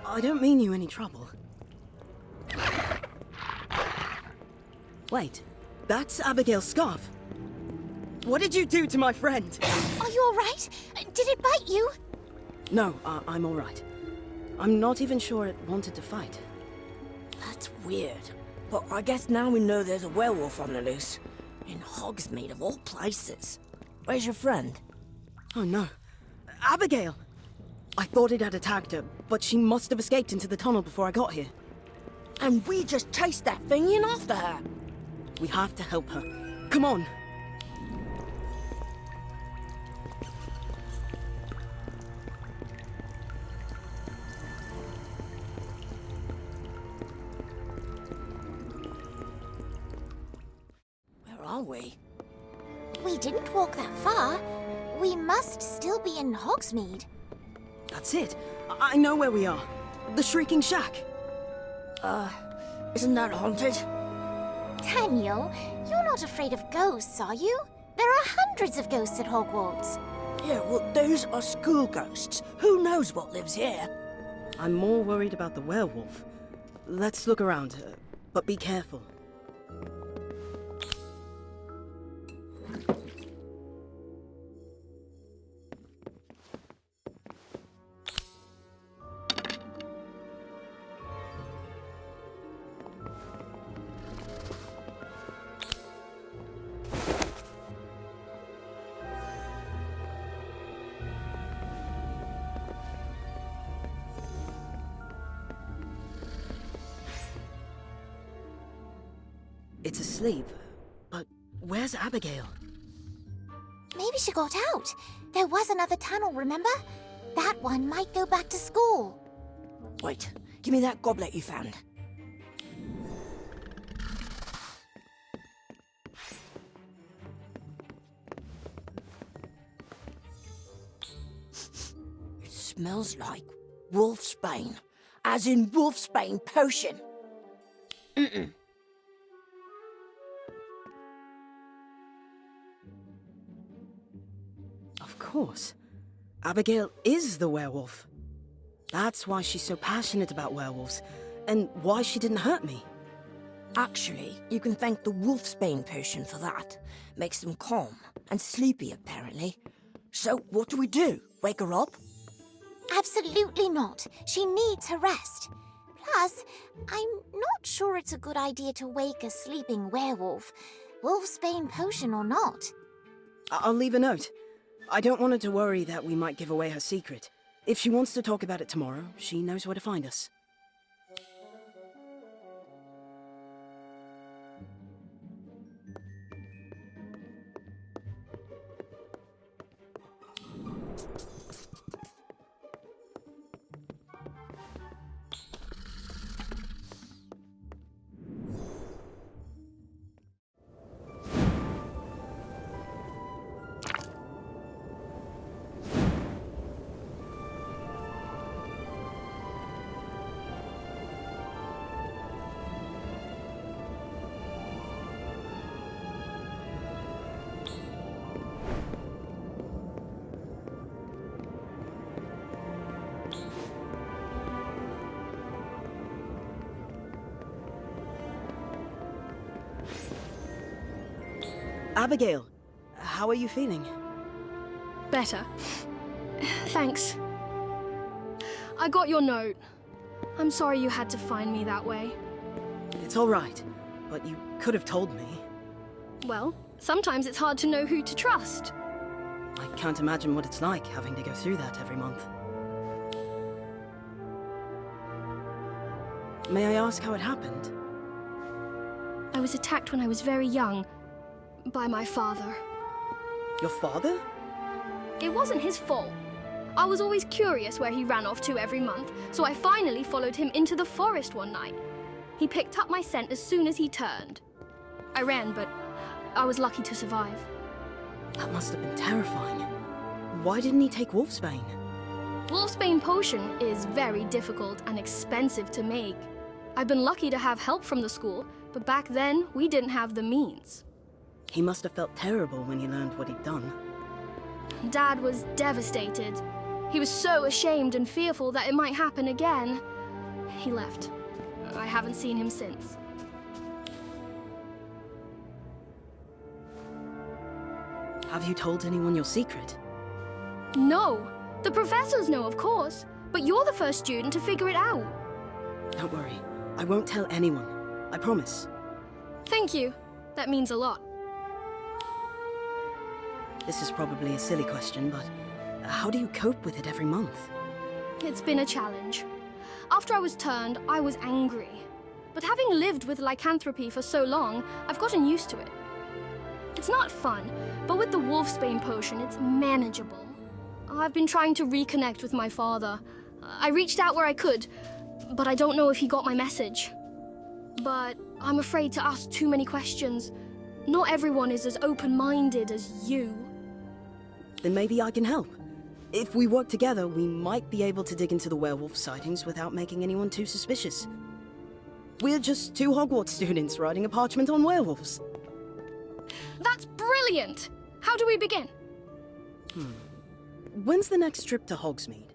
I don't mean you any trouble. Wait, that's Abigail's scarf. What did you do to my friend? Are you all right? Did it bite you? No, I'm all right. I'm not even sure it wanted to fight. That's weird. But I guess now we know there's a werewolf on the loose. In Hogsmeade of all places. Where's your friend? Oh no. Abigail! I thought it had attacked her, but she must have escaped into the tunnel before I got here. And we just chased that thing in after her. We have to help her. Come on! Where are we? We didn't walk that far. We must still be in Hogsmeade. That's it. I know where we are. The Shrieking Shack. Isn't that haunted? Daniel, you're not afraid of ghosts, are you? There are hundreds of ghosts at Hogwarts. Yeah, well, those are school ghosts. Who knows what lives here? I'm more worried about the werewolf. Let's look around, but be careful. It's asleep, but where's Abigail? Maybe she got out. There was another tunnel, remember? That one might go back to school. Wait, give me that goblet you found. It smells like wolfsbane. As in wolfsbane potion. Of course. Abigail is the werewolf. That's why she's so passionate about werewolves, and why she didn't hurt me. Actually, you can thank the wolfsbane potion for that. Makes them calm and sleepy, apparently. So, what do? Wake her up? Absolutely not. She needs her rest. Plus, I'm not sure it's a good idea to wake a sleeping werewolf. Wolfsbane potion or not. I'll leave a note. I don't want her to worry that we might give away her secret. If she wants to talk about it tomorrow, she knows where to find us. Abigail, how are you feeling? Better. Thanks. I got your note. I'm sorry you had to find me that way. It's all right, but you could have told me. Well, sometimes it's hard to know who to trust. I can't imagine what it's like having to go through that every month. May I ask how it happened? I was attacked when I was very young by my father. Your father? It wasn't his fault. I was always curious where he ran off to every month, so I finally followed him into the forest one night. He picked up my scent as soon as he turned. I ran, but I was lucky to survive. That must have been terrifying. Why didn't he take Wolfsbane? Wolfsbane potion is very difficult and expensive to make. I've been lucky to have help from the school, but back then, we didn't have the means. He must have felt terrible when he learned what he'd done. Dad was devastated. He was so ashamed and fearful that it might happen again. He left. I haven't seen him since. Have you told anyone your secret? No. The professors know, of course. But you're the first student to figure it out. Don't worry. I won't tell anyone. I promise. Thank you. That means a lot. This is probably a silly question, but how do you cope with it every month? It's been a challenge. After I was turned, I was angry. But having lived with lycanthropy for so long, I've gotten used to it. It's not fun, but with the Wolfsbane potion, it's manageable. I've been trying to reconnect with my father. I reached out where I could, but I don't know if he got my message. But I'm afraid to ask too many questions. Not everyone is as open-minded as you. Then maybe I can help. If we work together, we might be able to dig into the werewolf sightings without making anyone too suspicious. We're just two Hogwarts students writing a parchment on werewolves. That's brilliant! How do we begin? When's the next trip to Hogsmeade?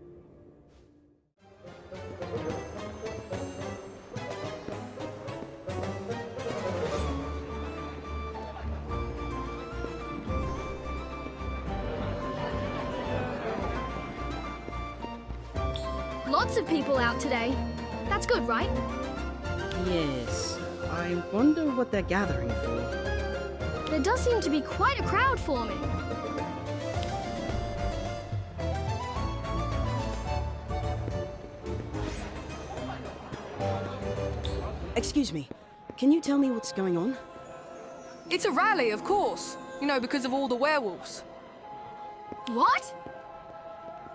Lots of people out today. That's good, right? Yes. I wonder what they're gathering for. There does seem to be quite a crowd forming. Excuse me. Can you tell me what's going on? It's a rally, of course. You know, because of all the werewolves. What?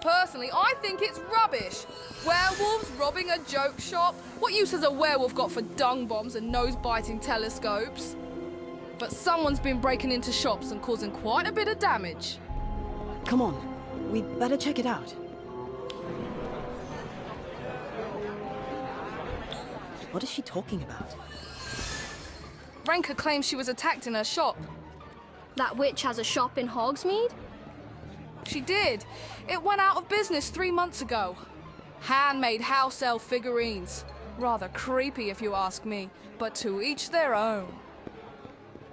Personally, I think it's rubbish. Werewolves robbing a joke shop? What use has a werewolf got for dung bombs and nose-biting telescopes? But someone's been breaking into shops and causing quite a bit of damage. Come on. We'd better check it out. What is she talking about? Ranka claims she was attacked in her shop. That witch has a shop in Hogsmeade? She did. It went out of business 3 months ago. Handmade house elf figurines. Rather creepy if you ask me, but to each their own.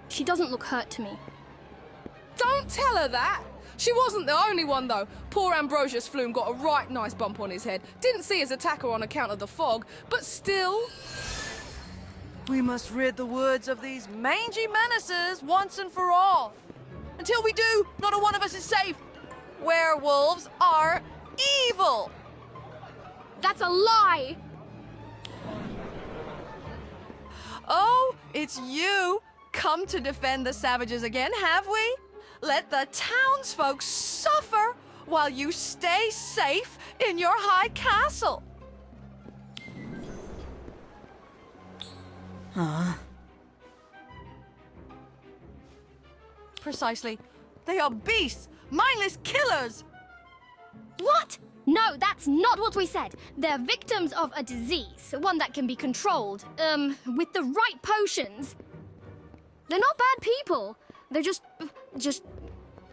She doesn't look hurt to me. Don't tell her that! She wasn't the only one though. Poor Ambrosius Flume got a right nice bump on his head. Didn't see his attacker on account of the fog, but still... We must rid the woods of these mangy menaces once and for all. Until we do, not a one of us is safe. Werewolves are evil. That's a lie! Oh, it's you. Come to defend the savages again, have we? Let the townsfolk suffer while you stay safe in your high castle. Precisely. They are beasts, mindless killers. What? No, that's not what we said. They're victims of a disease, one that can be controlled, with the right potions. They're not bad people. They're just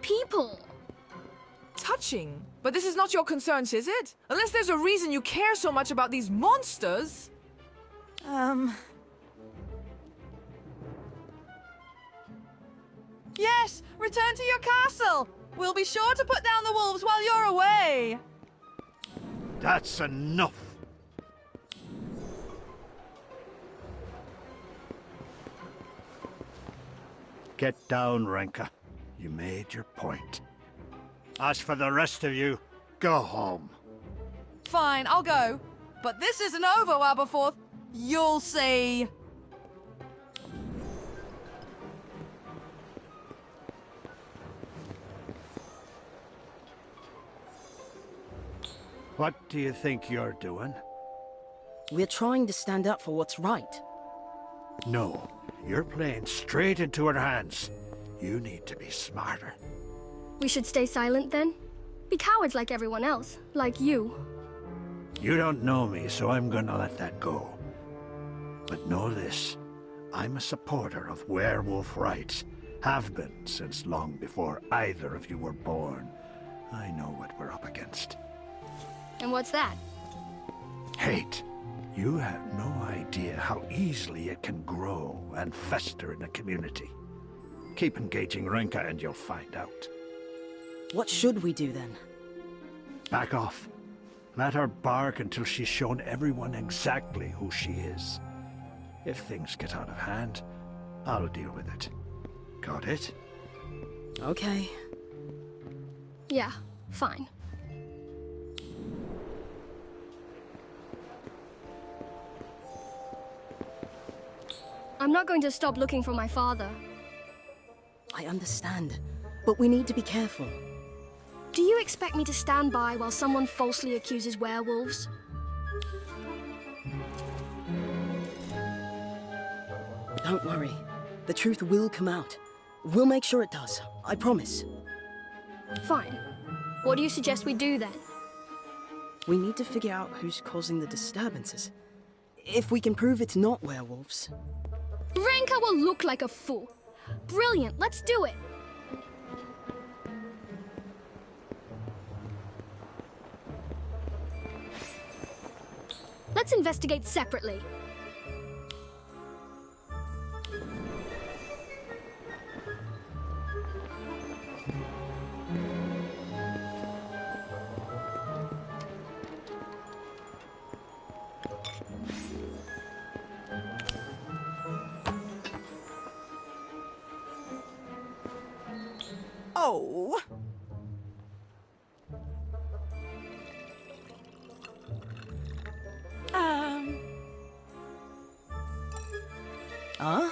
people. Touching. But this is not your concerns, is it? Unless there's a reason you care so much about these monsters. Yes, return to your castle. We'll be sure to put down the wolves while you're away. That's enough. Get down, Ranka. You made your point. As for the rest of you, go home. Fine, I'll go. But this isn't over, Aberforth. You'll see. What do you think you're doing? We're trying to stand up for what's right. No, you're playing straight into her hands. You need to be smarter. We should stay silent then? Be cowards like everyone else, like you. You don't know me, so I'm gonna let that go. But know this, I'm a supporter of werewolf rights. Have been since long before either of you were born. I know what we're up against. And what's that? Hate. You have no idea how easily it can grow and fester in a community. Keep engaging Renka and you'll find out. What should we do then? Back off. Let her bark until she's shown everyone exactly who she is. If things get out of hand, I'll deal with it. Got it? Okay. Yeah, fine. I'm not going to stop looking for my father. I understand, but we need to be careful. Do you expect me to stand by while someone falsely accuses werewolves? Don't worry. The truth will come out. We'll make sure it does. I promise. Fine. What do you suggest we do then? We need to figure out who's causing the disturbances. If we can prove it's not werewolves. Renka will look like a fool. Brilliant, let's do it. Let's investigate separately. Oh. Huh?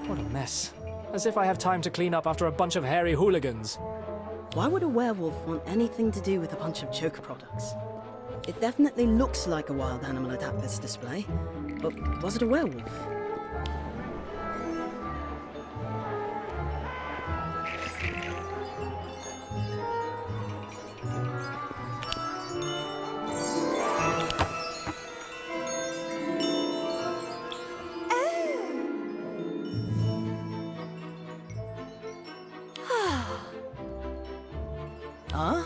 What a mess. As if I have time to clean up after a bunch of hairy hooligans. Why would a werewolf want anything to do with a bunch of joke products? It definitely looks like a wild animal at this display, but was it a werewolf? Huh?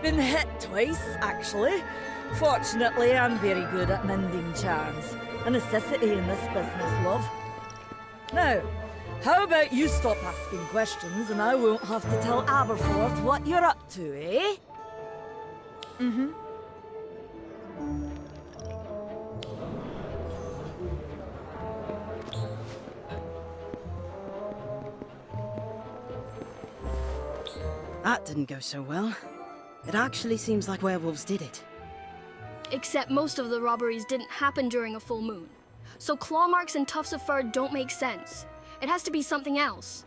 Been hit twice, actually. Fortunately, I'm very good at mending charms. A necessity in this business, love. Now, how about you stop asking questions and I won't have to tell Aberforth what you're up to, eh? That didn't go so well. It actually seems like werewolves did it. Except most of the robberies didn't happen during a full moon. So claw marks and tufts of fur don't make sense. It has to be something else.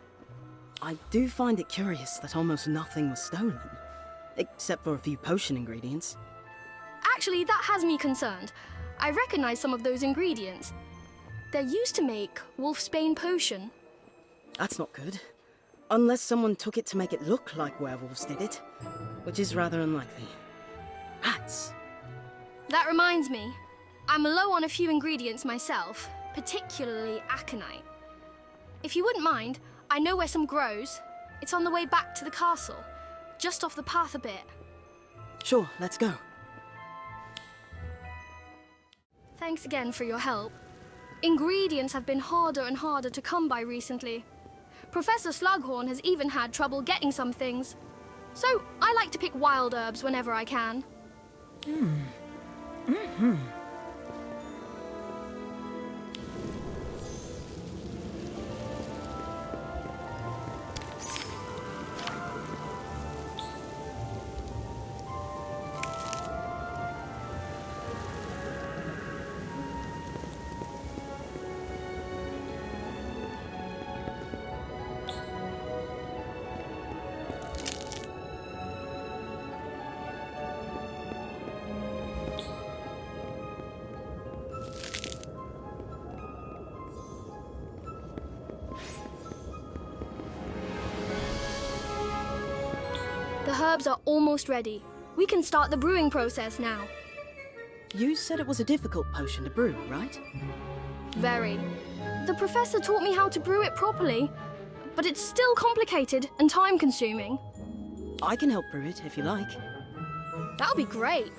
I do find it curious that almost nothing was stolen. Except for a few potion ingredients. Actually, that has me concerned. I recognize some of those ingredients. They're used to make wolfsbane potion. That's not good. Unless someone took it to make it look like werewolves did it, which is rather unlikely. Rats! That reminds me, I'm low on a few ingredients myself, particularly aconite. If you wouldn't mind, I know where some grows. It's on the way back to the castle, just off the path a bit. Sure, let's go. Thanks again for your help. Ingredients have been harder and harder to come by recently. Professor Slughorn has even had trouble getting some things. So I like to pick wild herbs whenever I can. The herbs are almost ready. We can start the brewing process now. You said it was a difficult potion to brew, right? Very. The professor taught me how to brew it properly, but it's still complicated and time-consuming. I can help brew it if you like. That would be great.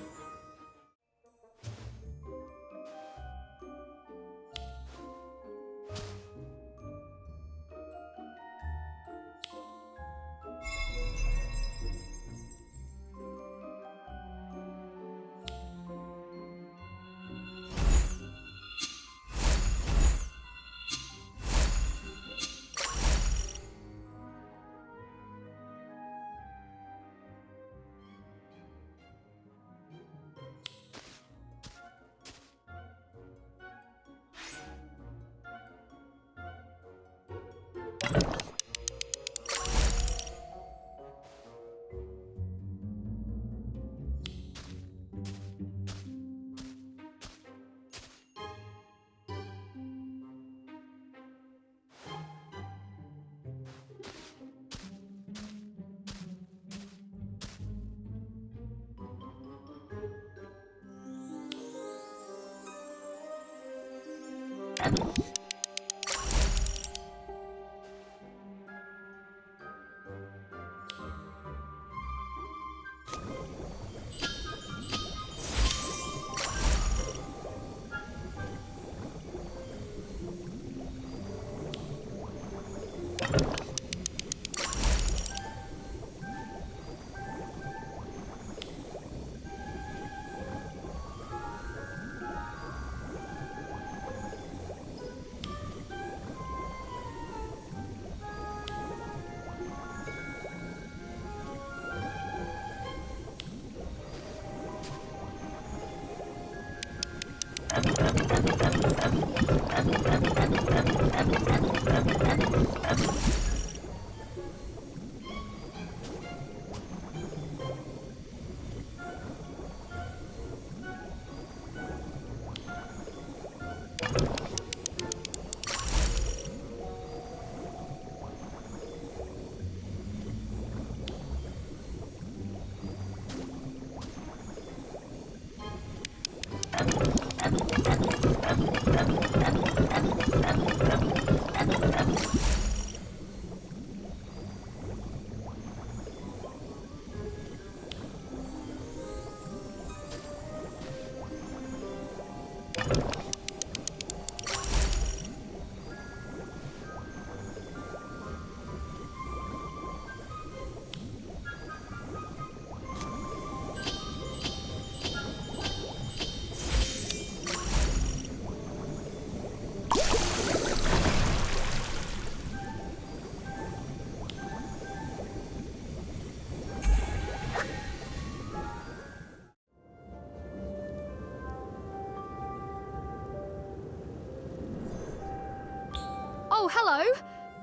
Oh, hello.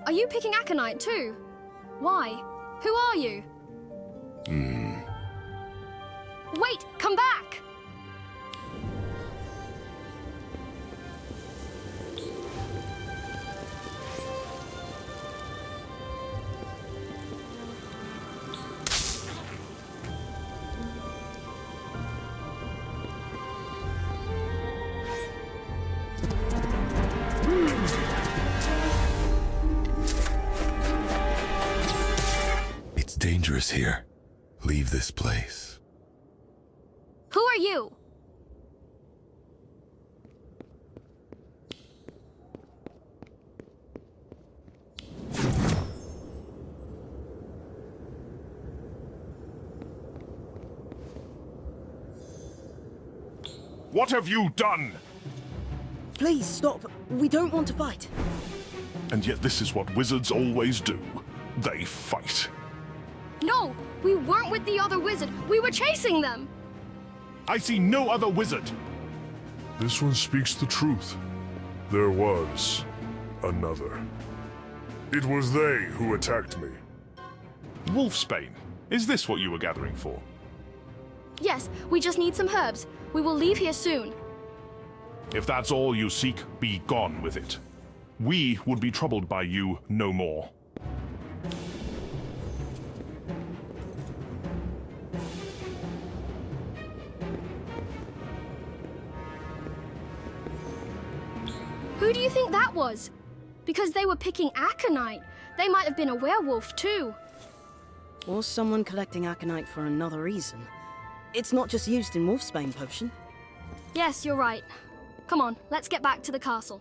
Are you picking aconite too? Why? Who are you? Wait, come back! It's dangerous here. Leave this place. Who are you? What have you done? Please stop. We don't want to fight. And yet this is what wizards always do. They fight. No, we weren't with the other wizard. We were chasing them. I see no other wizard. This one speaks the truth. There was another. It was they who attacked me. Wolfsbane, is this what you were gathering for? Yes, we just need some herbs. We will leave here soon. If that's all you seek, be gone with it. We would be troubled by you no more. Who do you think that was? Because they were picking aconite. They might have been a werewolf too. Or someone collecting aconite for another reason. It's not just used in Wolfsbane potion. Yes, you're right. Come on, let's get back to the castle.